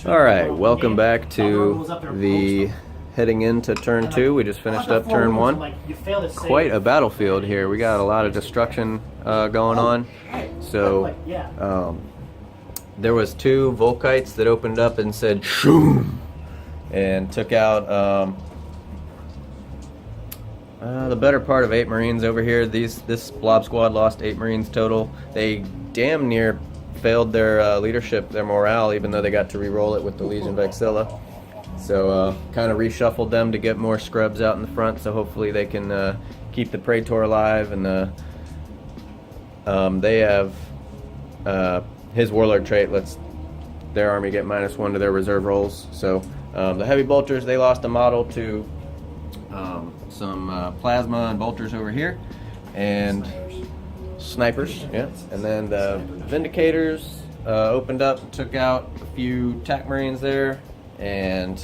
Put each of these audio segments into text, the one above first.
Alright, welcome back to the heading into turn 2. We just finished up turn 1. Quite a battlefield here. We got a lot of destruction going on. So there was 2 Volkites that opened up and said shoom and took out the better part of 8 Marines over here. This blob squad lost 8 Marines total. They damn near failed their leadership, their morale, even though they got to re-roll it with the Legion Vexilla. So kind of reshuffled them to get more scrubs out in the front, so hopefully they can keep the Praetor alive. And they have his Warlord trait lets their army get -1 to their reserve rolls. So the heavy bolters, they lost a model to some plasma and bolters over here, and snipers, yeah. And then the Vindicators opened up and took out a few TAC Marines there, and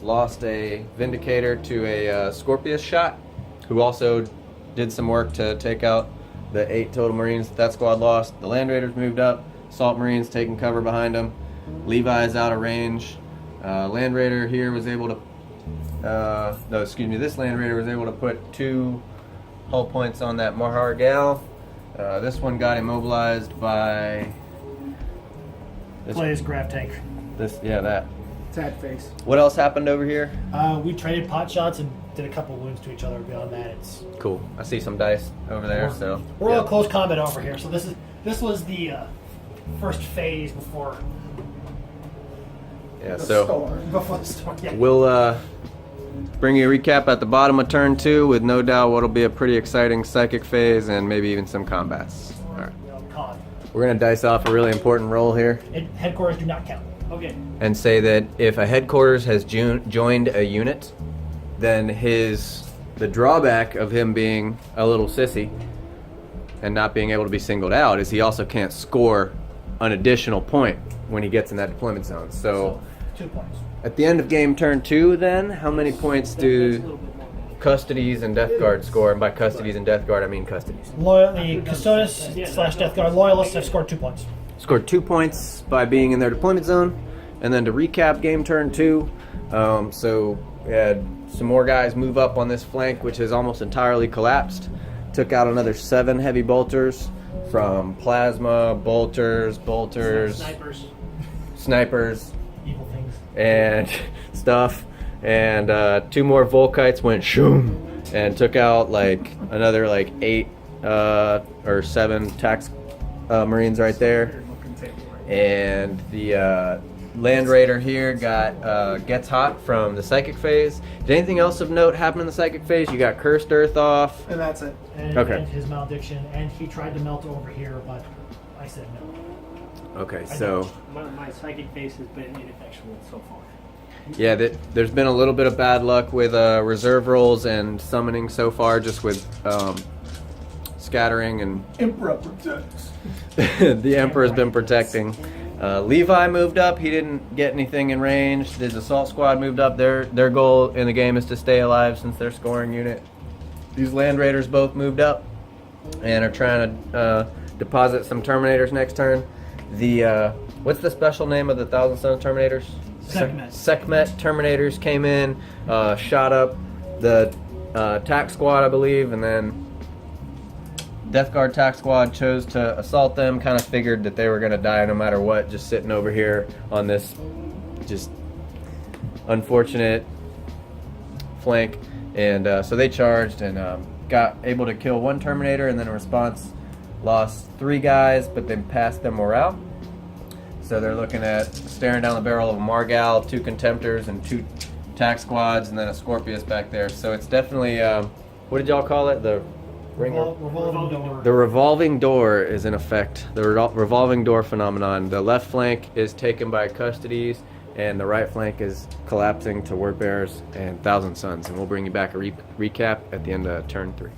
lost a Vindicator to a Scorpius shot, who also did some work to take out the 8 total Marines that squad lost. The Land Raiders moved up, Assault Marines taking cover behind them. Levi's out of range. Land Raider here was able to this Land Raider was able to put 2 hull points on that Marhar Gal. This one got immobilized by Plays grav tank. That. Sad face. What else happened over here? We traded pot shots and did a couple wounds to each other. Beyond that, it's Cool. I see some dice over there. So we're all close combat over here. So this was the first phase before. Yeah. The So storm. Before the storm. Yeah. we'll bring you a recap at the bottom of turn 2 with no doubt what'll be a pretty exciting psychic phase and maybe even some combats. All right. We're gonna dice off a really important roll here. Headquarters do not count. Okay. And say that if a headquarters has joined a unit, then the drawback of him being a little sissy and not being able to be singled out is he also can't score an additional point when he gets in that deployment zone. So 2 points. at the end of game turn 2, then how many points do Custodes and Death Guard score? And by Custodes and Death Guard, I mean Custodes. The Custodes / Death Guard loyalists have scored 2 points. Scored 2 points by being in their deployment zone. And then to recap game turn 2, so we had some more guys move up on this flank, which has almost entirely collapsed. Took out another 7 heavy bolters from plasma, bolters, snipers, Evil things. and stuff. And 2 more Volkites went shoom and took out like another 8 or 7 tax Marines right there. And the Land Raider here gets hot from the psychic phase. Did anything else of note happen in the psychic phase? You got Cursed Earth off. And that's it. And, Okay. and his malediction, and he tried to melt over here, but I said no. Okay, so My psychic phase has been ineffectual so far. yeah, there's been a little bit of bad luck with reserve rolls and summoning so far, just with scattering and Emperor protects. the Emperor's been protecting. Levi moved up. He didn't get anything in range. His assault squad moved up. Their goal in the game is to stay alive since they're scoring unit. These Land Raiders both moved up and are trying to deposit some Terminators next turn. The what's the special name of the Thousand Sons Terminators? Sekhmet Terminators came in, shot up the TAC squad, I believe, and then Death Guard TAC squad chose to assault them. Kind of figured that they were going to die no matter what, just sitting over here on this just unfortunate flank. And so they charged and got able to kill 1 Terminator, and then in response lost 3 guys, but they passed their morale. So they're looking at staring down the barrel of a Margal, 2 Contemptors, and 2 TAC squads, and then a Scorpius back there. So it's definitely, what did y'all call it? The ringer? Revolving door. The revolving door is in effect. The revolving door phenomenon. The left flank is taken by Custodes, and the right flank is collapsing to Word Bearers and Thousand Sons. And we'll bring you back a recap at the end of turn 3.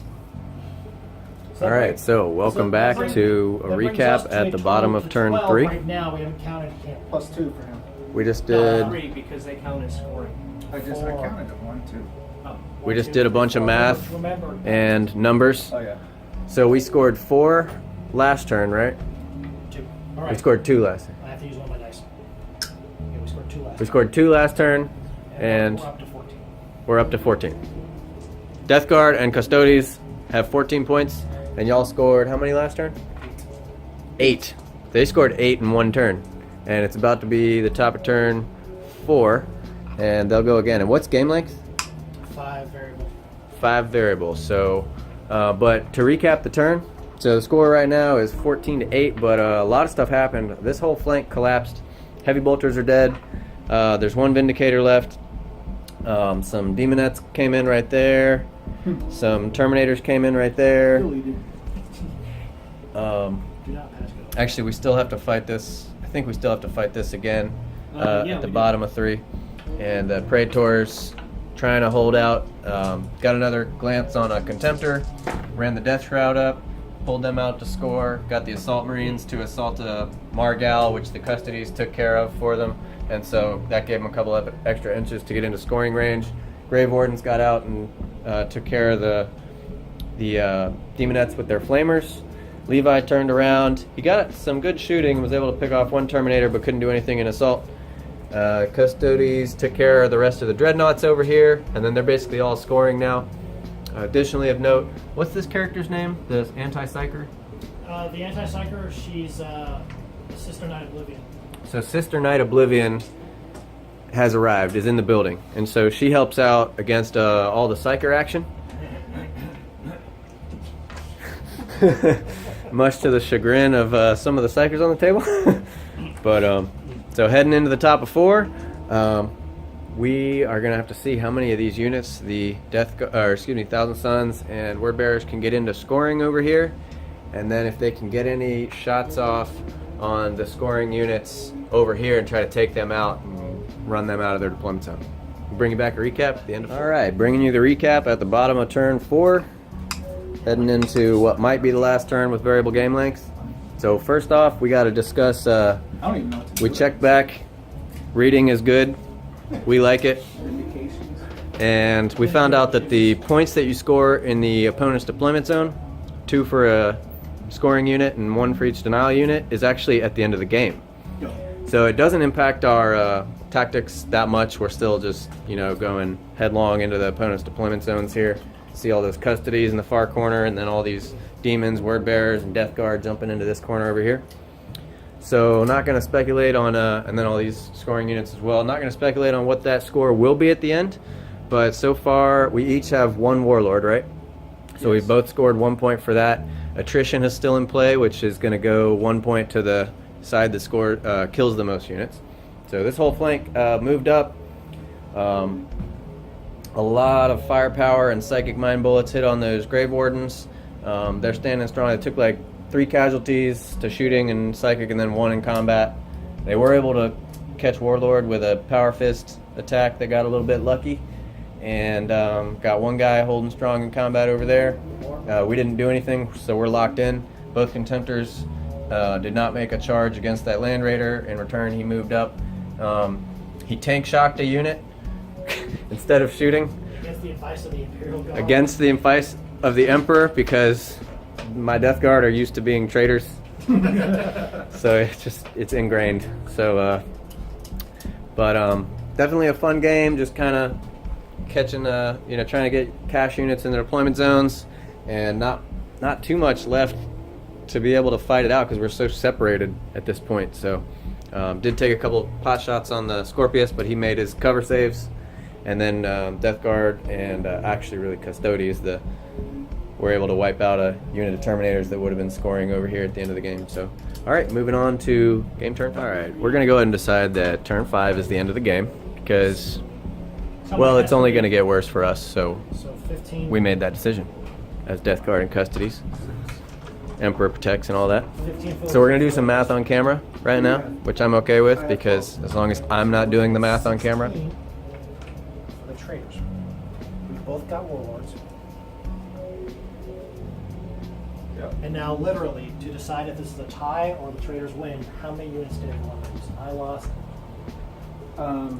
All right, so welcome back to a recap at the bottom of turn 3. Right now, we haven't counted him. +2 for him. We just did. 3 because they count as scoring. I counted it 1, 2. Oh, We just did a bunch of math Remember. and numbers. Oh yeah. So we scored 4 last turn, right? 2. All We right. scored 2 last turn. I have to use one of my dice. Give we scored 2 last We time. scored 2 last turn, and we're up to 14. we're up to 14. Death Guard and Custodes have 14 points, and y'all scored how many last turn? 8. They scored 8 in 1 turn, and it's about to be the top of turn 4, and they'll go again. And what's game length? 5 variable. 5 variables. So, but to recap the turn, so the score right now is 14-8, but a lot of stuff happened. This whole flank collapsed. Heavy bolters are dead. There's 1 Vindicator left. Some Demonettes came in right there. Some Terminators came in right there. Do not pass go. Actually, we still have to fight this. I think we still have to fight this again Yeah, at the we do. bottom of 3. And the Praetors trying to hold out. Got another glance on a Contemptor. Ran the Death Shroud up. Pulled them out to score. Got the Assault Marines to assault a Margal, which the Custodes took care of for them. And so that gave them a couple of extra inches to get into scoring range. Grave Wardens got out and took care of the Demonettes with their Flamers. Levi turned around. He got some good shooting and was able to pick off 1 Terminator, but couldn't do anything in assault. Custodes took care of the rest of the Dreadnoughts over here, and then they're basically all scoring now. Additionally of note, what's this character's name? The anti-psyker? The anti-psyker, she's Sister Knight Oblivion. So Sister Knight Oblivion has arrived, is in the building, and so she helps out against all the psyker action. Much to the chagrin of some of the psychers on the table. But so heading into the top of 4, we are gonna have to see how many of these units the Thousand Sons and Word Bearers can get into scoring over here, and then if they can get any shots off on the scoring units over here and try to take them out and run them out of their deployment zone. We'll bring you back a recap at the end of 4. All right, bringing you the recap at the bottom of turn 4. Heading into what might be the last turn with variable game length. So first off, we got to discuss, I don't even know what to we do. checked back. Reading is good. We like it. Indications. And we found out that the points that you score in the opponent's deployment zone, 2 for a scoring unit and 1 for each denial unit, is actually at the end of the game. Yo. So it doesn't impact our tactics that much. We're still just, going headlong into the opponent's deployment zones here. See all those Custodes in the far corner, and then all these demons, Word Bearers, and Death Guard jumping into this corner over here. So not going to speculate on, and then all these scoring units as well. Not going to speculate on what that score will be at the end, but so far we each have 1 Warlord, right? So we've both scored 1 point for that. Attrition is still in play, which is going to go 1 point to the side that kills the most units. So this whole flank moved up. A lot of firepower and psychic mind bullets hit on those Grave Wardens. They're standing strong. They took like 3 casualties to shooting and psychic, and then 1 in combat. They were able to catch Warlord with a power fist attack that got a little bit lucky, and got 1 guy holding strong in combat over there. We didn't do anything, so we're locked in. Both Contemptors did not make a charge against that Land Raider. In return, he moved up. He tank shocked a unit instead of shooting. Against the advice of the Imperial Guard. Against the advice of the Emperor, because my Death Guard are used to being traitors. So it's ingrained. So, but definitely a fun game. Just kind of catching, trying to get cash units in the deployment zones, and not too much left to be able to fight it out because we're so separated at this point. So, did take a couple pot shots on the Scorpius, but he made his cover saves. And then Death Guard and actually really Custodes were able to wipe out a unit of Terminators that would have been scoring over here at the end of the game. So, all right, moving on to game turn 5. All right, we're going to go ahead and decide that turn 5 is the end of the game because, well, it's only going to get worse for us. So 15. we made that decision as Death Guard and Custodes. Emperor protects and all that. 15 So we're going to do some math on camera right now, which I'm okay with because as long as I'm not doing the math on camera. For the traitors. We both got Warlords. Yep. And now, literally, to decide if this is a tie or the traitors win, how many units did everyone lose? I lost. How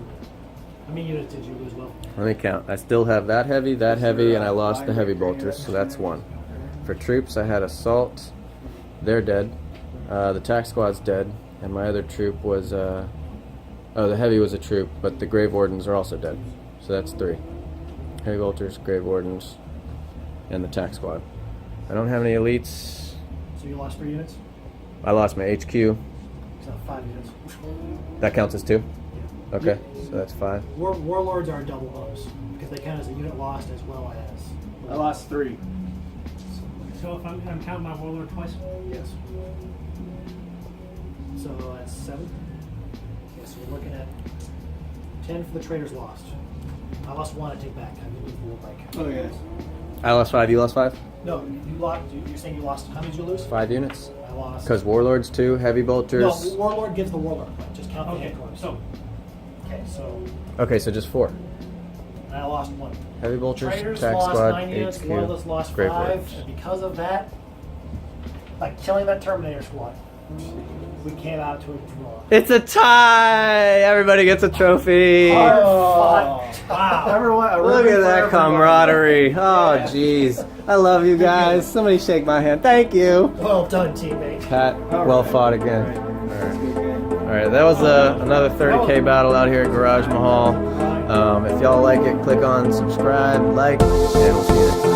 many units did you lose, Will? Let me count. I still have that heavy, and I lost the heavy bolters, so that's 1. For troops, I had assault. They're dead. The tac squad's dead, and my other troop was Oh, the heavy was a troop, but the Grave Wardens are also dead. So that's 3. Heavy Bolters, Grave Wardens, and the Tac Squad. I don't have any elites. So you lost 3 units? I lost my HQ. So 5 units. That counts as 2? Yeah. Okay, so that's 5. Warlords are double bonus because they count as a unit lost as well as. I lost 3. So if I'm counting my warlord twice. Yes. So that's 7. Okay, so we're looking at 10 for the traders lost. I lost 1. I take back. I moved the war back. Oh, yes. I lost 5, you lost 5? No, you lost. You're saying you lost. How many did you lose? 5 units. I lost. Because Warlords 2, Heavy Bolters. No, Warlord gives the Warlord point. Just count the Okay, headquarters. so Okay, so Okay, so just 4. and I lost 1. Heavy Bolters, Traders Tac lost Squad, 9 units. HQ, Loyalists lost Grave 5. Wardens. And because of that, like killing that Terminator squad, we came out to a draw. It's a tie! Everybody gets a trophy! Wow. Everyone, a Look ribbon at for that everybody. camaraderie. Oh, jeez. I love you guys. Somebody shake my hand. Thank you. Well done, teammate. Pat, All well right. fought again. That's a good game. All right, that was another 30K battle out here at Garage Mahal. If y'all like it, click on subscribe, like, and we'll see you next time.